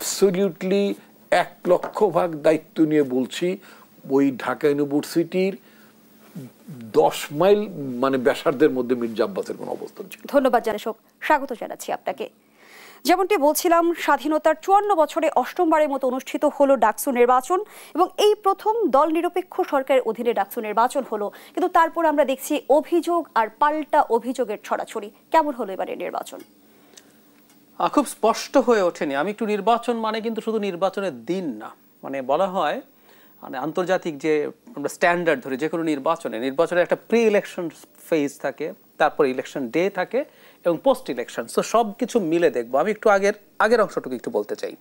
Absolutely 1,00,000 দায়িত্ব নিয়ে বলছি, ওই ঢাকা ইউনিভার্সিটির 10 মাইল মানে ব্যাসার্ধের মধ্যে মির্জা আব্বাসের কোনো অবস্থান ছিল। ধন্যবাদ জানেশক, স্বাগত জানাচ্ছি আপনাকে। যেমনটি বলছিলাম, স্বাধীনতার 54 বছরে অষ্টমবারের মতো অনুষ্ঠিত হলো ডাকসু নির্বাচন এবং এই প্রথম দল নিরপেক্ষ সরকারের অধীনে ডাকসু নির্বাচন হলো। কিন্তু তারপর আমরা দেখছি অভিযোগ আর পাল্টা অভিযোগের ছড়াছড়ি। কেমন হলো এবারের নির্বাচন? খুব স্পষ্ট হয়ে ওঠেনি। আমি একটু নির্বাচন মানে কিন্তু শুধু নির্বাচনের দিন না, মানে বলা হয় মানে আন্তর্জাতিক যে আমরা স্ট্যান্ডার্ড ধরে যে কোনো নির্বাচনের একটা প্রি ইলেকশন ফেজ থাকে, তারপর ইলেকশন ডে থাকে এবং পোস্ট ইলেকশন। সো সব কিছু মিলে দেখবো। আমি একটু আগের অংশটুকু একটু বলতে চাই।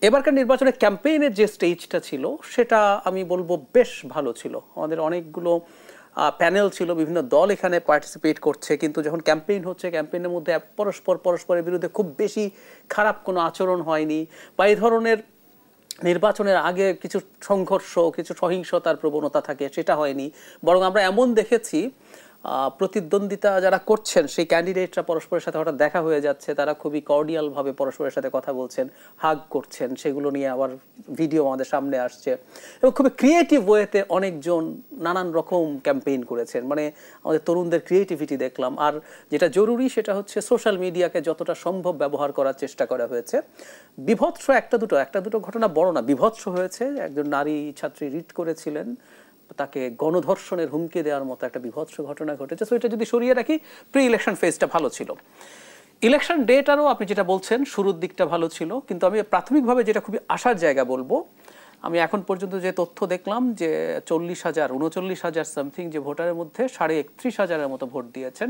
এবারকার নির্বাচনের ক্যাম্পেইনের যে স্টেজটা ছিল সেটা আমি বলবো বেশ ভালো ছিল। আমাদের অনেকগুলো প্যানেল ছিল, বিভিন্ন দল এখানে পার্টিসিপেট করছে, কিন্তু যখন ক্যাম্পেইন হচ্ছে ক্যাম্পেইনের মধ্যে পরস্পরের বিরুদ্ধে খুব বেশি খারাপ কোনো আচরণ হয়নি, বা এই ধরনের নির্বাচনের আগে কিছু সংঘর্ষ, কিছু সহিংসতার প্রবণতা থাকে সেটা হয়নি। বরং আমরা এমন দেখেছি প্রতিদ্বন্দ্বিতা যারা করছেন সেই ক্যান্ডিডেটরা পরস্পরের সাথে হঠাৎ দেখা হয়ে যাচ্ছে, তারা খুবই কর্ডিয়ালভাবে পরস্পরের সাথে কথা বলছেন, হাগ করছেন, সেগুলো নিয়ে আবার ভিডিও আমাদের সামনে আসছে এবং খুবই ক্রিয়েটিভ ওয়েতে অনেকজন নানান রকম ক্যাম্পেইন করেছেন। মানে আমাদের তরুণদের ক্রিয়েটিভিটি দেখলাম। আর যেটা জরুরি সেটা হচ্ছে সোশ্যাল মিডিয়াকে যতটা সম্ভব ব্যবহার করার চেষ্টা করা হয়েছে। বিভৎস একটা দুটো ঘটনা, বড় না, বিভৎস হয়েছে। একজন নারী ছাত্রী রিট করেছিলেন, তাকে গণধর্ষণের হুমকি দেওয়ার মতো একটা বিভৎস ঘটনা ঘটেছে। সো এটা যদি সরিয়ে রাখি, প্রি ইলেকশন ফেজটা ভালো ছিল। ইলেকশন ডেটারও আপনি যেটা বলছেন শুরুর দিকটা ভালো ছিল, কিন্তু আমি প্রাথমিকভাবে যেটা খুবই আশার জায়গা বলবো, আমি এখন পর্যন্ত যে তথ্য দেখলাম যে 39,000 সামথিং যে ভোটারের মধ্যে 31,500-এর মতো ভোট দিয়েছেন।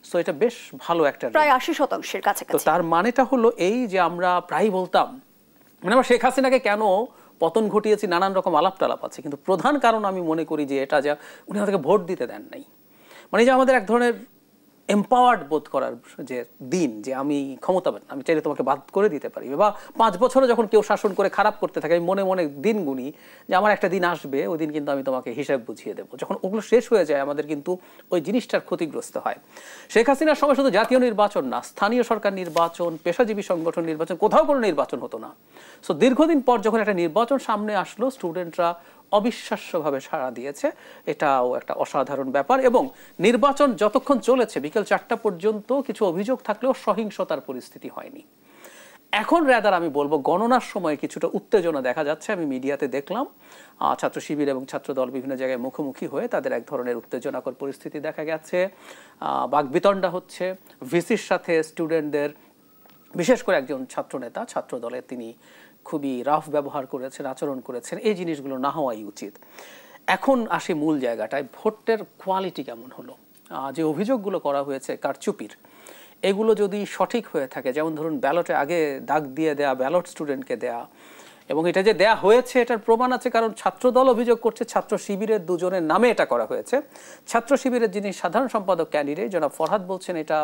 সো এটা বেশ ভালো একটা, প্রায় 80% কাছাকাছি। তো তার মানেটা হলো এই যে আমরা প্রায় বলতাম, মানে আমরা শেখ হাসিনাকে কেন পতন ঘটিয়েছি, নানান রকম আলাপ টালাপ আছে, কিন্তু প্রধান কারণ আমি মনে করি যে এটা যে উনি আমাদেরকে ভোট দিতে দেন নাই। মানে যে আমাদের এক ধরনের এম্পাওয়ার্ড বোধ করার যে দিন, যে আমি ক্ষমতাবান, আমি চাইলে তোমাকে বাদ করে দিতে পারি, বা 5 বছরে যখন কেউ শাসন করে খারাপ করতে থাকে আমি মনে মনে দিন গুনি যে আমার একটা দিন আসবে, ওই দিন কিন্তু আমি তোমাকে হিসাব বুঝিয়ে দেবো। যখন ওগুলো শেষ হয়ে যায় আমাদের কিন্তু ওই জিনিসটার ক্ষতিগ্রস্ত হয়। শেখ হাসিনার সময় শুধু জাতীয় নির্বাচন না, স্থানীয় সরকার নির্বাচন, পেশাজীবী সংগঠন নির্বাচন, কোথাও কোনো নির্বাচন হতো না। সো দীর্ঘদিন পর যখন একটা নির্বাচন সামনে আসলো, স্টুডেন্টরা অবিশ্বাস্যভাবে সাড়া দিয়েছে। এটাও একটা অসাধারণ ব্যাপার। এবং নির্বাচন যতক্ষণ চলেছে বিকেল 4টা পর্যন্ত কিছু অভিযোগ থাকলেও সহিংসতার পরিস্থিতি হয়নি। এখন রাদার আমি বলবো গণনার সময় কিছুটা উত্তেজনা দেখা যাচ্ছে। আমি মিডিয়াতে দেখলাম ছাত্র শিবির এবং ছাত্রদল বিভিন্ন জায়গায় মুখোমুখি হয়ে তাদের এক ধরনের উত্তেজনাকর পরিস্থিতি দেখা গেছে, বাকবিতণ্ডা হচ্ছে ভিসির সাথে স্টুডেন্টদের। বিশেষ করে একজন ছাত্রনেতা ছাত্রদলের, তিনি খুবই রাফ ব্যবহার করেছেন, আচরণ করেছেন। এই জিনিসগুলো না হওয়াই উচিত। এখন আসি মূল জায়গাটায়, ভোটের কোয়ালিটি কেমন হলো। যে অভিযোগগুলো করা হয়েছে কারচুপির, এগুলো যদি সঠিক হয়ে থাকে, যেমন ধরুন ব্যালটে আগে দাগ দিয়ে দেয়া, ব্যালট স্টুডেন্টকে দেয়া, এবং এটা যে দেয়া হয়েছে এটার প্রমাণ আছে, কারণ ছাত্রদল অভিযোগ করছে ছাত্র শিবিরের 2 জনের নামে এটা করা হয়েছে। ছাত্র শিবিরের যিনি সাধারণ সম্পাদক ক্যান্ডিডেট জনাব ফরহাদ বলছেন এটা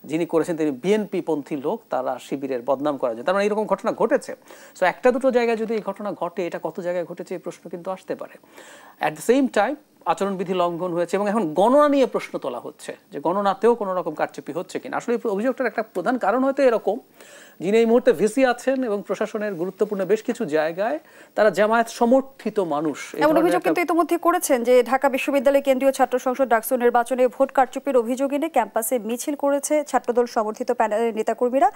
যিনি করেছেন তিনি বিএনপি পন্থী লোক, তারা শিবিরের বদনাম করার জন্য। তার মানে এরকম ঘটনা ঘটেছে। সো একটা দুটো জায়গায় যদি এই ঘটনা ঘটে, এটা কত জায়গায় ঘটেছে এই প্রশ্ন কিন্তু আসতে পারে। অ্যাট দ্য সেম টাইম আচরণবিধি লঙ্ঘন হয়েছে এবং এখন গণনা নিয়ে প্রশ্ন তোলা হচ্ছে যে গণনাতেও কোনো রকম কারচুপি হচ্ছে কিনা। আসলে এই অভিযোগটার একটা প্রধান কারণ হয়তো এরকম, যিনি এই মুহূর্তে ভিসি আছেন এবং প্রশাসনের গুরুত্বপূর্ণ বেশ কিছু জায়গায় তারা জামায়াত সমর্থিত মানুষ। এমন অভিযোগ কিন্তু ইতিমধ্যে করেছেন যে ঢাকা বিশ্ববিদ্যালয় কেন্দ্রীয় ছাত্র সংসদ ডাকসু নির্বাচনে ভোট কারচুপির অভিযোগ এনে ক্যাম্পাসে মিছিল করেছে ছাত্রদল সমর্থিত প্যানেলের নেতাকর্মীরা।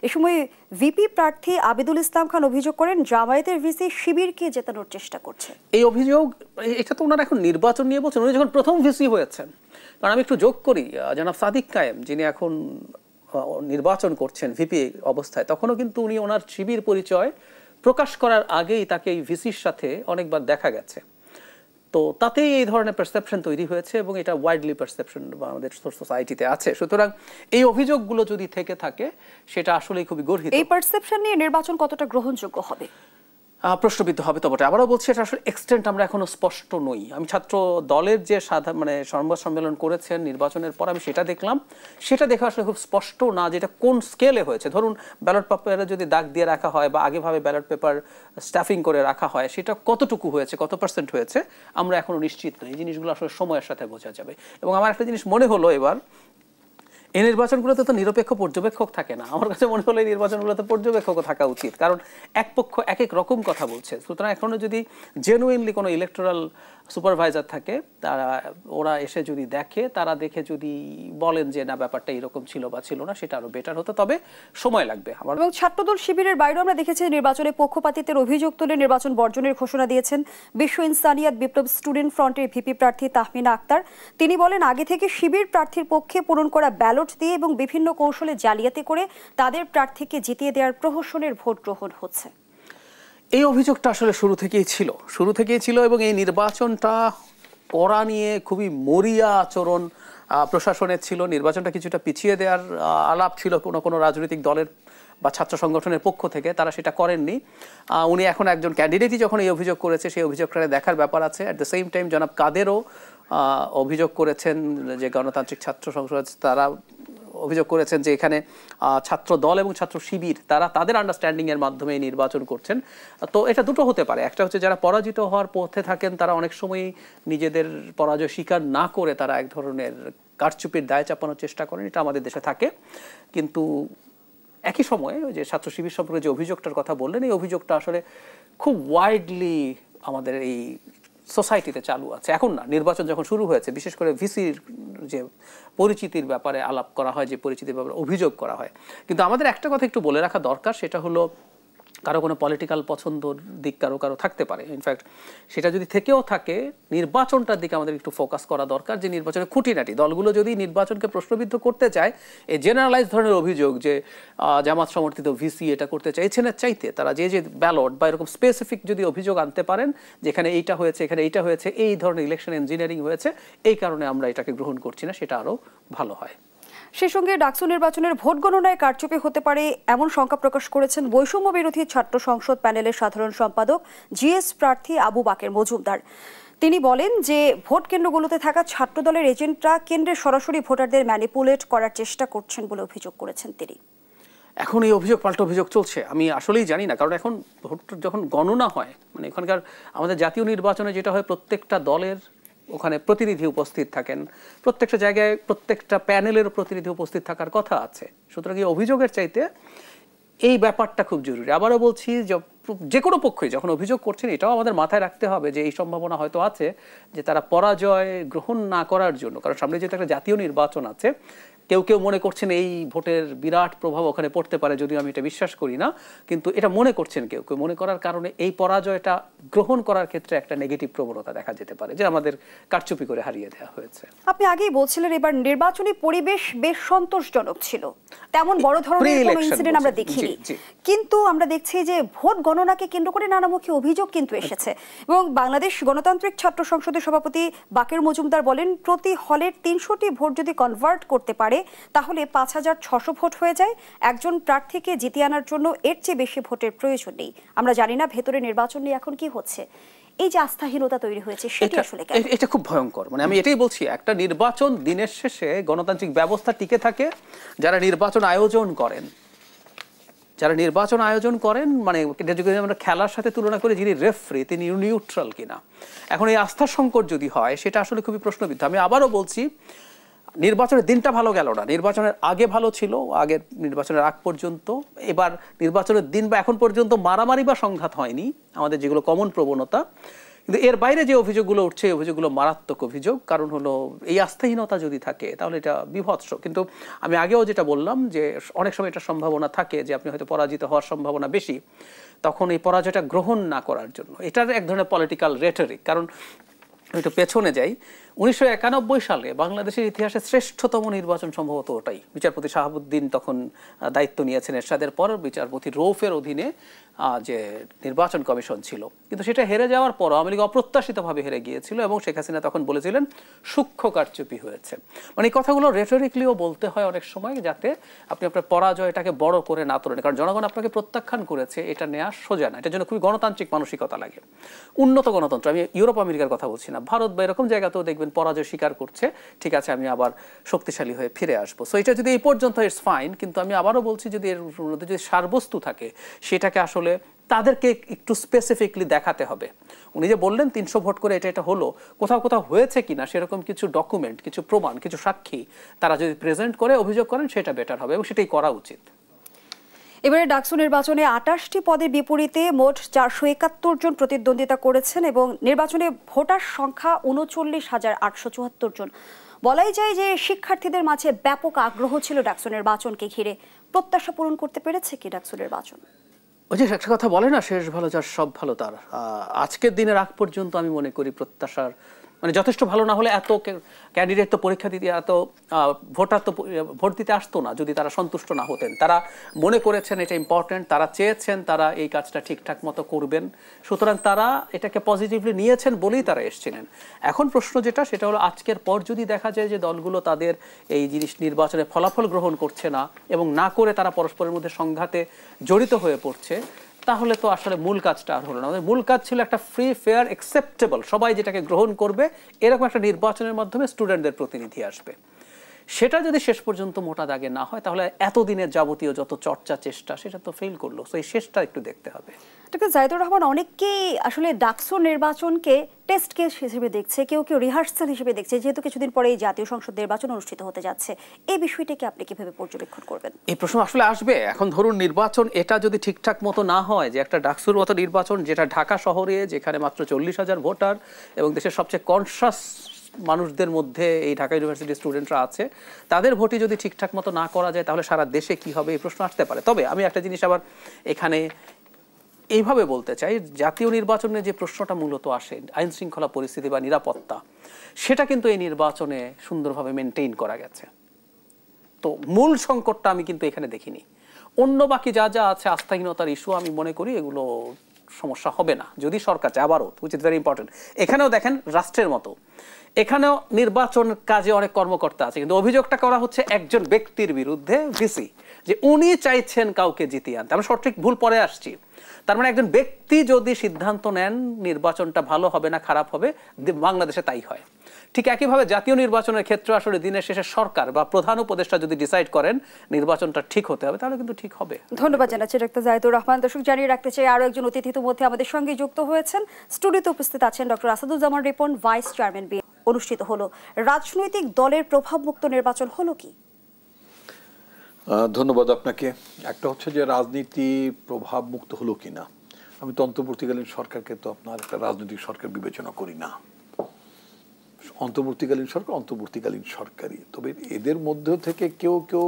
এ সময় ভিপি প্রার্থী আবিদুল ইসলাম খান অভিযোগ করেন জামায়াতের ভিসি শিবিরকে জেতানোর চেষ্টা করছে। এই অভিযোগ, এটা তো ওনারা এখন নির্বাচন নিয়ে বলছেন, উনি যখন প্রথম ভিসি হয়েছেন। কারণ আমি একটু যোগ করি, জনাব সাদিক কায়েম যিনি এখন নির্বাচন করছেন ভিপি অবস্থায়, তখনও কিন্তু উনি ওনার শিবির পরিচয় প্রকাশ করার আগেই তাকে এই ভিসির সাথে অনেকবার দেখা গেছে। তো তাতেই এই ধরনের পারসেপশন তৈরি হয়েছে এবং এটা ওয়াইডলি পারসেপশন আমাদের সোসাইটিতে আছে। সুতরাং এই অভিযোগগুলো যদি থেকে থাকে সেটা আসলেই খুবই গর্হিত। এই পারসেপশন নিয়ে নির্বাচন কতটা গ্রহণযোগ্য হবে? প্রশ্নবিদ্ধ হবে তো বটে। আবারও বলছি, এটা আসলে এক্সটেন্ট আমরা এখনো স্পষ্ট নই। আমি ছাত্র দলের যে সংবাদ সম্মেলন করেছেন নির্বাচনের পর, আমি সেটা দেখলাম। সেটা দেখে আসলে খুব স্পষ্ট না যে এটা কোন স্কেলে হয়েছে। ধরুন ব্যালট পেপারে যদি দাগ দিয়ে রাখা হয় বা আগেভাবে ব্যালট পেপার স্টাফিং করে রাখা হয়, সেটা কতটুকু হয়েছে, কত পার্সেন্ট হয়েছে, আমরা এখনো নিশ্চিত নই। এই জিনিসগুলো আসলে সময়ের সাথে বোঝা যাবে। এবং আমার একটা জিনিস মনে হলো এবার, এই নির্বাচনগুলোতে তো নিরপেক্ষ পর্যবেক্ষক থাকে না। আমার কাছে মনে হলো এই নির্বাচনগুলোতে পর্যবেক্ষকও থাকা উচিত, কারণ এক পক্ষ এক এক রকম কথা বলছে। সুতরাং এখনো যদি জেনুইনলি কোনো ইলেকটোরাল সুপারভাইজার থাকে, ওরা এসে যদি দেখে, তারা দেখে যদি বলেন যে না ব্যাপারটা এরকম ছিল বা ছিল না, সেটা আরো বেটার হতো, তবে সময় লাগবে। এবং ছাত্রদল শিবিরের বাইরেও আমরা দেখেছি নির্বাচনে পক্ষপাতিত্বের অভিযোগ তুলে নির্বাচন বর্জনের ঘোষণা দিয়েছেন বিশ্ব ইনসানিয়াত বিপ্লব স্টুডেন্ট ফ্রন্টের ভিপি প্রার্থী তাহমিনা আক্তার। তিনি বলেন আগে থেকে শিবির প্রার্থীর পক্ষে পূরণ করা ব্যালট দিয়ে এবং বিভিন্ন কৌশলে জালিয়াতি করে তাদের প্রার্থীকে জিতিয়ে দেওয়ার প্রহসনের ভোট গ্রহণ হচ্ছে। এই অভিযোগটা আসলে শুরু থেকেই ছিল এবং এই নির্বাচনটা করা নিয়ে খুবই মরিয়া আচরণ প্রশাসনের ছিল। নির্বাচনটা কিছুটা পিছিয়ে দেওয়ার আলাপ ছিল কোনো রাজনৈতিক দলের বা ছাত্র সংগঠনের পক্ষ থেকে, তারা সেটা করেননি। উনি এখন একজন ক্যান্ডিডেটই যখন এই অভিযোগ করেছে, সেই অভিযোগটা দেখার ব্যাপার আছে। অ্যাট দ্য সেম টাইম জনাব কাদেরও অভিযোগ করেছেন যে গণতান্ত্রিক ছাত্র সংসদ, তারা অভিযোগ করেছেন যে এখানে ছাত্র দল এবং ছাত্র শিবির তারা তাদের আন্ডারস্ট্যান্ডিং এর মাধ্যমে নির্বাচন করছেন। তো এটা দুটো হতে পারে, একটা হচ্ছে যারা পরাজিত হওয়ার পথে থাকেন তারা অনেক সময় নিজেদের পরাজয় স্বীকার না করে তারা এক ধরনের কারচুপির দায় চাপানোর চেষ্টা করেন, এটা আমাদের দেশে থাকে। কিন্তু একই সময়ে ওই যে ছাত্র শিবির সম্পর্কে যে অভিযোগটার কথা বললেন, এই অভিযোগটা আসলে খুব ওয়াইডলি আমাদের এই সোসাইটিতে চালু আছে। এখন না, নির্বাচন যখন শুরু হয়েছে, বিশেষ করে ভিসির যে পরিচিতির ব্যাপারে আলাপ করা হয়, যে পরিচিতির ব্যাপারে অভিযোগ করা হয়। কিন্তু আমাদের একটা কথা একটু বলে রাখা দরকার, সেটা হলো কারো কোনো পলিটিক্যাল পছন্দর দিক কারো থাকতে পারে। ইনফ্যাক্ট সেটা যদি থেকেও থাকে, নির্বাচনটার দিকে আমাদের একটু ফোকাস করা দরকার, যে নির্বাচনের খুঁটিনাটি দলগুলো যদি নির্বাচনকে প্রশ্নবিদ্ধ করতে চায়, এই জেনারেলাইজ ধরনের অভিযোগ যে জামাত সমর্থিত ভিসি এটা করতে চাইছেনের চাইতে তারা যে ব্যালট বা এরকম স্পেসিফিক যদি অভিযোগ আনতে পারেন, যেখানে এইটা হয়েছে, এখানে এইটা হয়েছে, এই ধরনের ইলেকশন ইঞ্জিনিয়ারিং হয়েছে, এই কারণে আমরা এটাকে গ্রহণ করছি না, সেটা আরও ভালো হয়। সেই সঙ্গে ডাকসু নির্বাচনের ভোট গণনায় কারচুপি হতে পারে এমন শঙ্কা প্রকাশ করেছেন বৈষম্য বিরোধী ছাত্র সংসদ প্যানেলের সাধারণ সম্পাদক জিএস প্রার্থী আবু বাকের মজুমদার। তিনি বলেন যে ভোট কেন্দ্রগুলোতে থাকা ছাত্র দলের এজেন্টরা কেন্দ্রে সরাসরি ভোটারদের ম্যানিপুলেট করার চেষ্টা করছেন বলে অভিযোগ করেছেন তিনি। এখন এই অভিযোগ পাল্টা অভিযোগ চলছে, আমি আসলেই জানি না, কারণ এখন ভোট যখন গণনা হয়, মানে এখানকার আমাদের জাতীয় নির্বাচনে যেটা হয়, প্রত্যেকটা দলের ওখানে প্রতিনিধি উপস্থিত থাকেন, প্রত্যেকটা জায়গায় প্রত্যেকটা প্যানেলের প্রতিনিধি উপস্থিত থাকার কথা আছে। সুতরাং এই অভিযোগের চাইতে এই ব্যাপারটা খুব জরুরি। আবারও বলছি, যে কোনো পক্ষই যখন অভিযোগ করছেন, এটাও আমাদের মাথায় রাখতে হবে যে এই সম্ভাবনা হয়তো আছে যে তারা পরাজয় গ্রহণ না করার জন্য, কারণ সামনে যেহেতু একটা জাতীয় নির্বাচন আছে, কেউ মনে করছেন এই ভোটের বিরাট প্রভাব ওখানে পড়তে পারে, যদিও আমি এটা বিশ্বাস করি না, কিন্তু এটা মনে করছেন কেউ মনে করার কারণে এই পরাজয়টা গ্রহণ করার ক্ষেত্রে একটা নেগেটিভ প্রবণতা দেখা যেতে পারে, যে আমাদের কারচুপি করে হারিয়ে দেওয়া হয়েছে। আপনি আগেই বলছিলেন এবার নির্বাচনী পরিবেশ বেশ সন্তোষজনক ছিল, তেমন বড় ধরনের কোনো ইনসিডেন্ট আমরা দেখিনি, কিন্তু আমরা দেখছি যে ভোট গণনাকে কেন্দ্র করে নানামুখী অভিযোগ কিন্তু এসেছে। এবং বাংলাদেশ গণতান্ত্রিক ছাত্র সংসদের সভাপতি বাকের মজুমদার বলেন, প্রতি হলের 300টি ভোট যদি কনভার্ট করতে পারে তাহলে 5600 ভোট হয়ে যায়। একজন প্রার্থীকে জিতিয়ে আনার জন্য এর চেয়ে বেশি ভোটের প্রয়োজন নেই। আমরা জানি না ভেতরে নির্বাচন নিয়ে এখন কি হচ্ছে, এই যে আস্থাহীনতা তৈরি হয়েছে সেটা আসলে এটা খুব ভয়ঙ্কর। মানে আমি এটাই বলছি, একটা নির্বাচন দিনের শেষে গণতান্ত্রিক ব্যবস্থা টিকে থাকে যারা নির্বাচন আয়োজন করেন, মানে এটা যদি আমরা খেলার সাথে তুলনা করি, যিনি রেফারি তিনি নিউট্রাল কিনা। এখন এই আস্থার সংকট যদি হয়, সেটা আসলে খুবই প্রশ্নবিদ্ধ। আমি আবারও বলছি, নির্বাচনের দিনটা ভালো গেল না, নির্বাচনের আগে ভালো ছিল, আগের নির্বাচনের আগ পর্যন্ত। এবার নির্বাচনের দিন বা এখন পর্যন্ত মারামারি বা সংঘাত হয়নি, আমাদের যেগুলো কমন প্রবণতা। কিন্তু এর বাইরে যে অভিযোগগুলো উঠছে, এই অভিযোগগুলো মারাত্মক অভিযোগ। কারণ হলো এই আস্থাহীনতা যদি থাকে তাহলে এটা বিভৎস। কিন্তু আমি আগেও যেটা বললাম যে অনেক সময় এটা সম্ভাবনা থাকে যে আপনি হয়তো পরাজিত হওয়ার সম্ভাবনা বেশি, তখন এই পরাজয়টা গ্রহণ না করার জন্য এটার এক ধরনের পলিটিক্যাল রেটরিক। কারণ একটু পেছনে যাই, 1991 সালে বাংলাদেশের ইতিহাসে শ্রেষ্ঠতম নির্বাচন সম্ভবত ওটাই। বিচারপতি শাহাবুদ্দিন তখন দায়িত্ব নিয়েছেন এরশাদের পর, বিচারপতি রৌফের অধীনে যে নির্বাচন কমিশন ছিল। কিন্তু সেটা হেরে যাওয়ার পর আওয়ামী লীগ অপ্রত্যাশিতভাবে হেরে গিয়েছিল এবং শেখ হাসিনা তখন বলেছিলেন সূক্ষ্ম কারচুপি হয়েছে। মানে এই কথাগুলো রেটরিক্যালিও বলতে হয় অনেক সময়, যাতে আপনি আপনার পরাজয়টাকে বড় করে না তোলেন। কারণ জনগণ আপনাকে প্রত্যাখ্যান করেছে, এটা নেওয়া সোজা না। এটার জন্য খুবই গণতান্ত্রিক মানসিকতা লাগে, উন্নত গণতন্ত্র। আমি ইউরোপ আমেরিকার কথা বলছি না, ভারত বা এরকম জায়গাতেও দেখবেন পরাজয় স্বীকার করছে, ঠিক আছে আমি আবার শক্তিশালী হয়ে ফিরে আসবো। সো এটা যদি এই পর্যন্ত ইটস ফাইন, কিন্তু আমি আবারও বলছি যদি এর মধ্যে যদি সারবস্তু থাকে, সেটাকে আসলে তাদেরকে একটু স্পেসিফিকলি দেখাতে হবে। উনি যে বললেন 300 ভোট করে এটা হলো, কোথাও কোথাও হয়েছে কিনা সেরকম কিছু ডকুমেন্ট, কিছু প্রমাণ, কিছু সাক্ষী তারা যদি প্রেজেন্ট করে অভিযোগ করেন সেটা বেটার হবে এবং সেটাই করা উচিত। এবারে ডাকসু নির্বাচনে 28টি পদের বিপরীতে মোট 471 জন প্রতিদ্বন্দ্বিতা করেছেন এবং নির্বাচনে ভোটার সংখ্যা 39,874 জন। বলাই যায় যে শিক্ষার্থীদের মাঝে ব্যাপক আগ্রহ ছিল ডাকসু নির্বাচনকে ঘিরে। প্রত্যাশা পূরণ করতে পেরেছে কি ডাকসু নির্বাচন? ওই যে একটা কথা বলে না, শেষ ভালো যার সব ভালো তার। আজকের দিনের আগ পর্যন্ত আমি মনে করি প্রত্যাশার মানে যথেষ্ট ভালো না হলে এত ক্যান্ডিডেট তো পরীক্ষা দিতে, এত ভোটার তো ভোট দিতে আসতো না যদি তারা সন্তুষ্ট না হতেন। তারা মনে করেছেন এটা ইম্পর্টেন্ট, তারা চেয়েছেন তারা এই কাজটা ঠিকঠাক মতো করবেন, সুতরাং তারা এটাকে পজিটিভলি নিয়েছেন বলেই তারা এসেছিলেন। এখন প্রশ্ন যেটা সেটা হলো আজকের পর যদি দেখা যায় যে দলগুলো তাদের এই জিনিস নির্বাচনে ফলাফল গ্রহণ করছে না এবং না করে তারা পরস্পরের মধ্যে সংঘাতে জড়িত হয়ে পড়ছে, তাহলে তো আসলে মূল কাজটা আর হলো না। আমাদের মূল কাজ ছিল একটা ফ্রি, ফেয়ার, অ্যাকসেপ্টেবল, সবাই যেটাকে গ্রহণ করবে এরকম একটা নির্বাচনের মাধ্যমে স্টুডেন্টদের প্রতিনিধি আসবে। সেটা যদি শেষ পর্যন্ত মোটা দাগে না হয় তাহলে এতদিনের যাবতীয় যত চর্চা চেষ্টা সেটা তো ফেল করলো। তো এই শেষটা একটু দেখতে হবে। ডক্টর জাহিদুর রহমান, অনেকেই আসলে ডাকসু নির্বাচনকে টেস্ট কেস হিসেবে দেখছে, কেউ কেউ রিহার্সাল হিসেবে দেখছে, যেহেতু কিছুদিন পরে এই জাতীয় সংসদ নির্বাচন অনুষ্ঠিত হতে যাচ্ছে। এই বিষয়টাকে আপনি কিভাবে পর্যবেক্ষণ করবেন? এই প্রশ্ন আসলে আসবে। এখন ধরুন নির্বাচন এটা যদি ঠিকঠাক মতো না হয়, যে একটা ডাকসুর মতো নির্বাচন যেটা ঢাকা শহরে, যেখানে মাত্র 40,000 ভোটার এবং দেশের সবচেয়ে কনসাস মানুষদের মধ্যে এই ঢাকা ইউনিভার্সিটির স্টুডেন্টরা আছে, তাদের ভোটই যদি ঠিকঠাক মতো না করা যায় তাহলে সারা দেশে কি হবে এই প্রশ্ন আসতে পারে। তবে আমি একটা জিনিস আবার এখানে এইভাবে বলতে চাই, জাতীয় নির্বাচনে যে প্রশ্নটা মূলত আসে আইন শৃঙ্খলা পরিস্থিতি বা নিরাপত্তা, সেটা কিন্তু এই নির্বাচনে সুন্দরভাবে মেনটেইন করা গেছে। তো মূল সংকটটা আমি কিন্তু এখানে দেখিনি। অন্য বাকি যা যা আছে আস্থাহীনতার ইস্যু, আমি মনে করি এগুলো সমস্যা হবে না যদি সরকার চায়। আবারও উইচ ইজ ভেরি ইম্পর্টেন্ট, এখানেও দেখেন রাষ্ট্রের মতো এখানেও নির্বাচন কাজে অনেক কর্মকর্তা আছে, কিন্তু অভিযোগটা করা হচ্ছে একজন ব্যক্তির বিরুদ্ধে, ভিসি, যে উনি চাইছেন কাউকে জিতিয়ে আনতে। আমরা সঠিক ভুল পরে আসছি। তার মানে একজন ব্যক্তি যদি সিদ্ধান্ত নেন নির্বাচনটা ভালো হবে না খারাপ হবে, বাংলাদেশে তাই হয়। ঠিক একইভাবে জাতীয় নির্বাচনের ক্ষেত্রে আসলে দিনের শেষে সরকার বা প্রধান উপদেষ্টা যদি ডিসাইড করেন নির্বাচনটা ঠিক হতে হবে, তাহলে কিন্তু ঠিক হবে। ধন্যবাদ জানাচ্ছি ডক্টর জাহিদুর রহমান। দর্শক, জানিয়ে রাখতে চাই আরো একজন অতিথি ইতিমধ্যে আমাদের সঙ্গে যুক্ত হয়েছেন। স্টুডিওতে উপস্থিত আছেন doctor Asaduzzaman Ripon, vice chairman. অনুষ্ঠিত হলো রাজনৈতিক দলের প্রভাবমুক্ত নির্বাচন হলো কি? ধন্যবাদ আপনাকে। একটা হচ্ছে যে রাজনীতি প্রভাব মুক্ত হলো কিনা, আমি তো অন্তর্বর্তীকালীন সরকারকে তো আপনার একটা রাজনৈতিক সরকার বিবেচনা করি না। অন্তর্বর্তীকালীন সরকার অন্তর্বর্তীকালীন সরকারই। তবে এদের মধ্য থেকে কেউ কেউ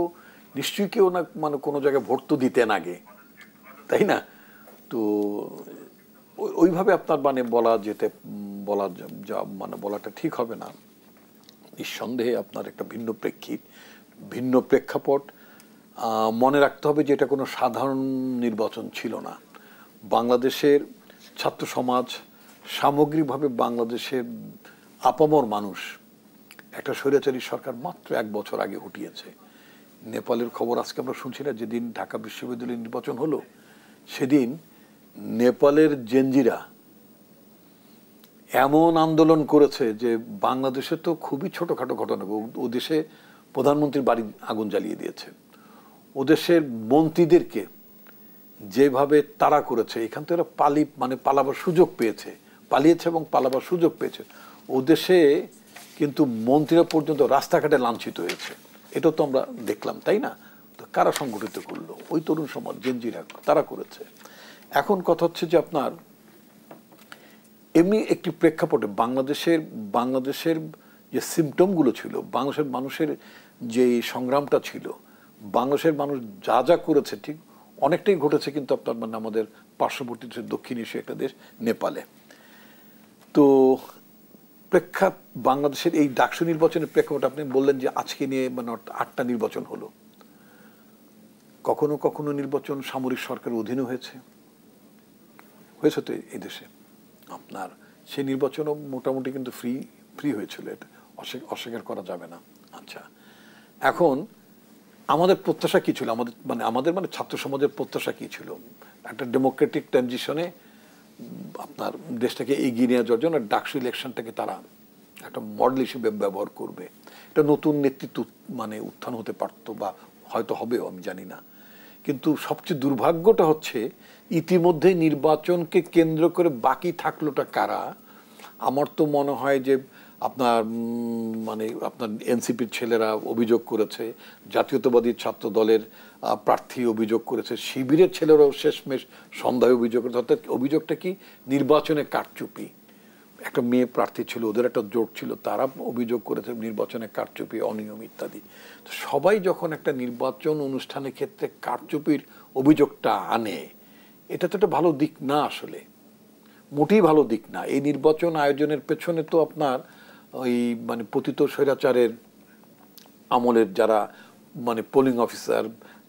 নিশ্চয়ই কেউ না মানে কোনো জায়গায় ভোট তো দিতেন আগে, তাই না? তো ওইভাবে আপনার মানে বলাটা ঠিক হবে না। নিঃসন্দেহে আপনার একটা ভিন্ন প্রেক্ষাপট। মনে রাখতে হবে যে এটা কোনো সাধারণ নির্বাচন ছিল না। বাংলাদেশের ছাত্র সমাজ, সামগ্রিকভাবে বাংলাদেশের আপামর মানুষ একটা স্বৈরাচারী সরকার মাত্র 1 বছর আগে হটিয়েছে। নেপালের খবর আজকে আমরা শুনছি না, যেদিন ঢাকা বিশ্ববিদ্যালয়ের নির্বাচন হলো সেদিন নেপালের জেনজিরা এমন আন্দোলন করেছে যে বাংলাদেশে তো খুবই ছোটখাটো ঘটনা। ও দেশে প্রধানমন্ত্রীর বাড়ি আগুন জ্বালিয়ে দিয়েছে, ও দেশের মন্ত্রীদেরকে যেভাবে তাড়া করেছে, এখান থেকে ওরা পালাবার সুযোগ পেয়েছে, পালিয়েছে এবং পালাবার সুযোগ পেয়েছে। ও দেশে কিন্তু মন্ত্রীরা পর্যন্ত রাস্তাঘাটে লাঞ্ছিত হয়েছে। এটা তো আমরা দেখলাম, তাই না? তো কারা সংগঠিত করলো? ওই তরুণ সমাজ, জেনজিরা, তারা করেছে। এখন কথা হচ্ছে যে আপনার এমনি একটি প্রেক্ষাপটে বাংলাদেশের যে সিমটমগুলো ছিল, বাংলাদেশের মানুষের যে সংগ্রামটা ছিল, বাংলাদেশের মানুষ যা যা করেছে ঠিক অনেকটাই ঘটেছে কিন্তু আপনার মানে আমাদের পার্শ্ববর্তী দক্ষিণ এশিয়া একটা দেশ নেপালে। তো বাংলাদেশের এই ডাকসু নির্বাচনের প্রেক্ষাপট আপনি বললেন যে আজকে নিয়ে মানে 8টা নির্বাচন হলো। কখনো কখনো নির্বাচন সামরিক সরকারের অধীনে হয়েছে তো এই দেশে আপনার সেই নির্বাচনও মোটামুটি কিন্তু ফ্রি হয়েছিল, এটা অস্বীকার করা যাবে না। আচ্ছা, এখন আমাদের প্রত্যাশা কি ছিল? আমাদের ছাত্র সমাজের প্রত্যাশা কি ছিল? একটা ডেমোক্রেটিক ট্রানজিশনে আপনার দেশটাকে এগিয়ে নিয়ে যাওয়ার জন্য ডাকসু ইলেকশনটাকে তারা একটা মডেল হিসেবে ব্যবহার করবে। এটা নতুন নেতৃত্ব উত্থান হতে পারতো বা হয়তো হবেও, আমি জানি না। কিন্তু সবচেয়ে দুর্ভাগ্যটা হচ্ছে ইতিমধ্যে নির্বাচনকে কেন্দ্র করে বাকি থাকলোটা কারা? আমার তো মনে হয় যে আপনার মানে আপনার এনসিপির ছেলেরা অভিযোগ করেছে, জাতীয়তাবাদী ছাত্র দলের প্রার্থী অভিযোগ করেছে, শিবিরের ছেলেরাও শেষমেশ সন্ধ্যায় অভিযোগ করেছে। অর্থাৎ অভিযোগটা কি? নির্বাচনে কারচুপি। একটা মেয়ে প্রার্থী ছিল, ওদের একটা জোট ছিল, তারা অভিযোগ করেছে নির্বাচনে কারচুপি, অনিয়ম ইত্যাদি। তো সবাই যখন একটা নির্বাচন অনুষ্ঠানের ক্ষেত্রে কারচুপির অভিযোগটা আনে, এটা তো একটা ভালো দিক না, আসলে মোটেই ভালো দিক না। এই নির্বাচন আয়োজনের পেছনে তো আপনার ওই মানে পতিত স্বৈরাচারের আমলের যারা মানে পোলিং অফিসার,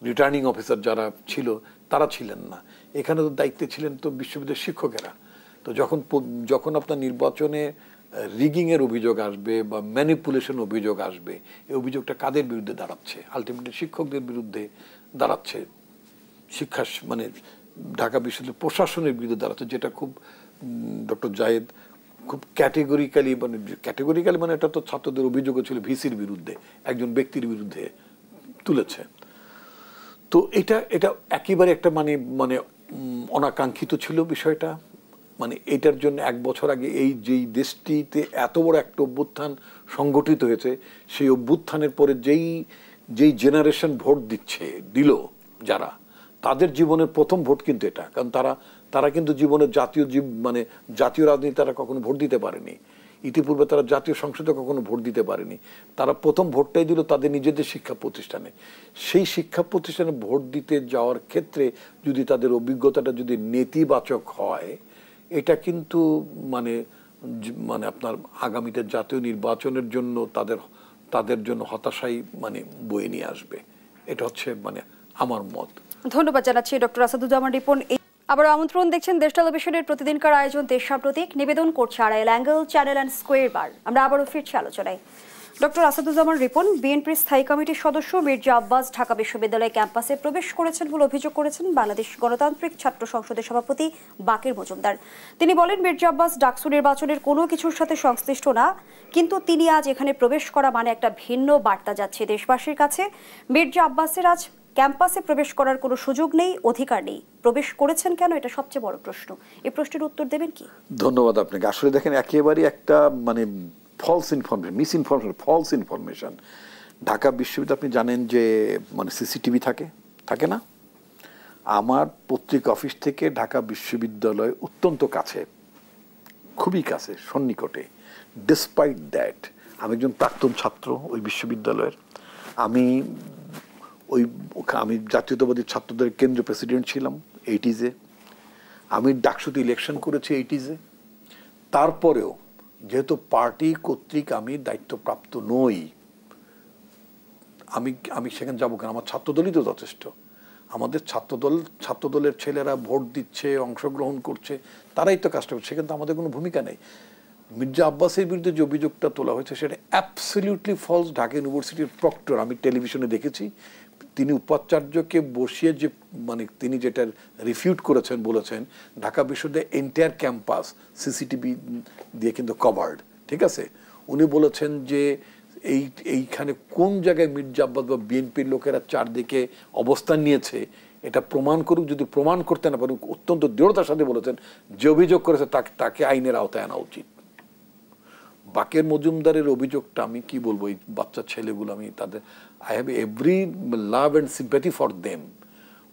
রিটার্নিং অফিসার যারা ছিল, তারা ছিলেন না। এখানে তো দায়িত্বে ছিলেন তো বিশ্ববিদ্যালয়ের শিক্ষকেরা। তো যখন আপনার নির্বাচনে রিগিংয়ের অভিযোগ আসবে বা ম্যানিপুলেশন অভিযোগ আসবে, এই অভিযোগটা কাদের বিরুদ্ধে দাঁড়াচ্ছে? আলটিমেটলি শিক্ষকদের বিরুদ্ধে দাঁড়াচ্ছে, শিক্ষা মানে ঢাকা বিশ্ববিদ্যালয় প্রশাসনের বিরুদ্ধে দাঁড়াচ্ছে, যেটা খুব ডক্টর জায়েদ খুব ক্যাটেগরিক্যালি মানে এটা তো ছাত্রদের অভিযোগও ছিল ভিসির বিরুদ্ধে, একজন ব্যক্তির বিরুদ্ধে তুলেছে। তো এটা একেবারে একটা মানে অনাকাঙ্ক্ষিত ছিল বিষয়টা। মানে এটার জন্য 1 বছর আগে এই যেই দেশটিতে এত বড় একটা অভ্যুত্থান সংগঠিত হয়েছে, সেই অভ্যুত্থানের পরে যেই জেনারেশন ভোট দিল যারা, তাদের জীবনের প্রথম ভোট কিন্তু এটা। কারণ তারা কিন্তু জীবনের জাতীয় রাজনীতি তারা কখনো ভোট দিতে পারেনি, ইতিপূর্বে তারা জাতীয় সংসদে কখনো ভোট দিতে পারেনি। তারা প্রথম ভোটটাই দিল তাদের নিজেদের শিক্ষা প্রতিষ্ঠানে। সেই শিক্ষা প্রতিষ্ঠানে ভোট দিতে যাওয়ার ক্ষেত্রে যদি তাদের অভিজ্ঞতাটা যদি নেতিবাচক হয়, এটা কিন্তু মানে আপনার আগামীতে জাতীয় নির্বাচনের জন্য তাদের জন্য হতাশাই মানে বয়ে নিয়ে আসবে। এটা হচ্ছে মানে আমার মত। ধন্যবাদ জানাচ্ছি ডক্টর আসাদুজ্জামান রিপন। আবার আমন্ত্রণ, দেখছেন দেশ টেলিভিশনের প্রতিদিনকার আয়োজন দেশ সাম্প্রতিক, নিবেদন করছে Arail angle channel and square বার। আমরা আবারও ফিরছি আলোচনায়। ডক্টর আসাদুজ্জামান রিপন বিএনপির স্থায়ী কমিটির সদস্য মির্জা আব্বাস ঢাকা বিশ্ববিদ্যালয় ক্যাম্পাসে প্রবেশ করেছেন বলে অভিযোগ করেছেন বাংলাদেশ গণতান্ত্রিক ছাত্র সংসদের সভাপতি বাকের মজুমদার। তিনি বলেন, মির্জা আব্বাস ডাকসু নির্বাচনের কোনো কিছুর সাথে সংশ্লিষ্ট না, কিন্তু তিনি আজ এখানে প্রবেশ করা মানে একটা ভিন্ন বার্তা যাচ্ছে দেশবাসীর কাছে। মির্জা আব্বাসের আজ ক্যাম্পাসে প্রবেশ করার কোনো সুযোগ নেই, অধিকার নেই। প্রবেশ করেছেন কেন, এটা সবচেয়ে বড় প্রশ্ন। এই প্রশ্নের উত্তর দেবেন কি? ধন্যবাদ আপনাকে। আসলে দেখেন, একেবারে একটা মানে ফলস ইনফরমেশন। ঢাকা বিশ্ববিদ্যালয় আপনি জানেন যে মানে সিসিটিভি থাকে না? আমার পত্রিকা অফিস থেকে ঢাকা বিশ্ববিদ্যালয় অত্যন্ত কাছে, খুবই কাছে, সন্নিকটে। ডিসপাইট দ্যাট আমি একজন প্রাক্তন ছাত্র ওই বিশ্ববিদ্যালয়ের। আমি জাতীয়তাবাদী ছাত্রদের কেন্দ্রীয় প্রেসিডেন্ট ছিলাম 80s। আমি ডাকসুতে ইলেকশন করেছি 80s। তারপরেও যেহেতু পার্টি কর্তৃক আমি দায়িত্বপ্রাপ্ত নই, আমি সেখানে যাবো কেন? আমার ছাত্রদলই তো যথেষ্ট। আমাদের ছাত্রদলের ছেলেরা ভোট দিচ্ছে, অংশগ্রহণ করছে, তারাই তো কাজটা করছে, সেখানে তো আমাদের কোনো ভূমিকা নেই। মির্জা আব্বাসের বিরুদ্ধে যে অভিযোগটা তোলা হয়েছে সেটা অ্যাবসলিউটলি ফলস। ঢাকা ইউনিভার্সিটির প্রক্টর, আমি টেলিভিশনে দেখেছি, তিনি উপাচার্যকে বসিয়ে যে মানে তিনি যেটা রিফিউট করেছেন, বলেছেন ঢাকা বিশ্ববিদ্যালয়ের এন্টায়ার ক্যাম্পাস সিসিটিভি দিয়ে কিন্তু কভার্ড। ঠিক আছে, উনি বলেছেন যে এইখানে কোন জায়গায় মির্জা আব্বাস বা বিএনপির লোকেরা চারদিকে অবস্থান নিয়েছে এটা প্রমাণ করুক। যদি প্রমাণ করতে না পারুক, অত্যন্ত দৃঢ়তার সাথে বলেছেন যে অভিযোগ করেছে তাকে আইনের আওতায় আনা উচিত। বাকের মজুমদারের অভিযোগটা আমি কি বলবো, এই বাচ্চা ছেলেগুলো, আমি তাদের I have every love and sympathy for them,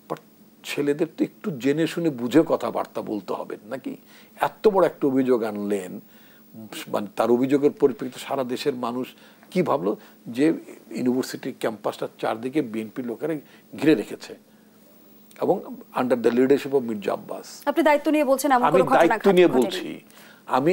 but ছেলেদের তো একটু জেনে শুনে বুঝে কথাবার্তা বলতে হবে নাকি? এত বড় একটা অভিযোগ আনলেন, মানে তার অভিযোগের পরিপ্রেক্ষিতে সারা দেশের মানুষ কি ভাবলো যে ইউনিভার্সিটির ক্যাম্পাসটা চারদিকে বিএনপির লোকেরা ঘিরে রেখেছে এবং under the leadership of Mirza Abbas. আপনি দায়িত্ব নিয়ে বলছেন, আমি দায়িত্ব নিয়ে বলছি। আমি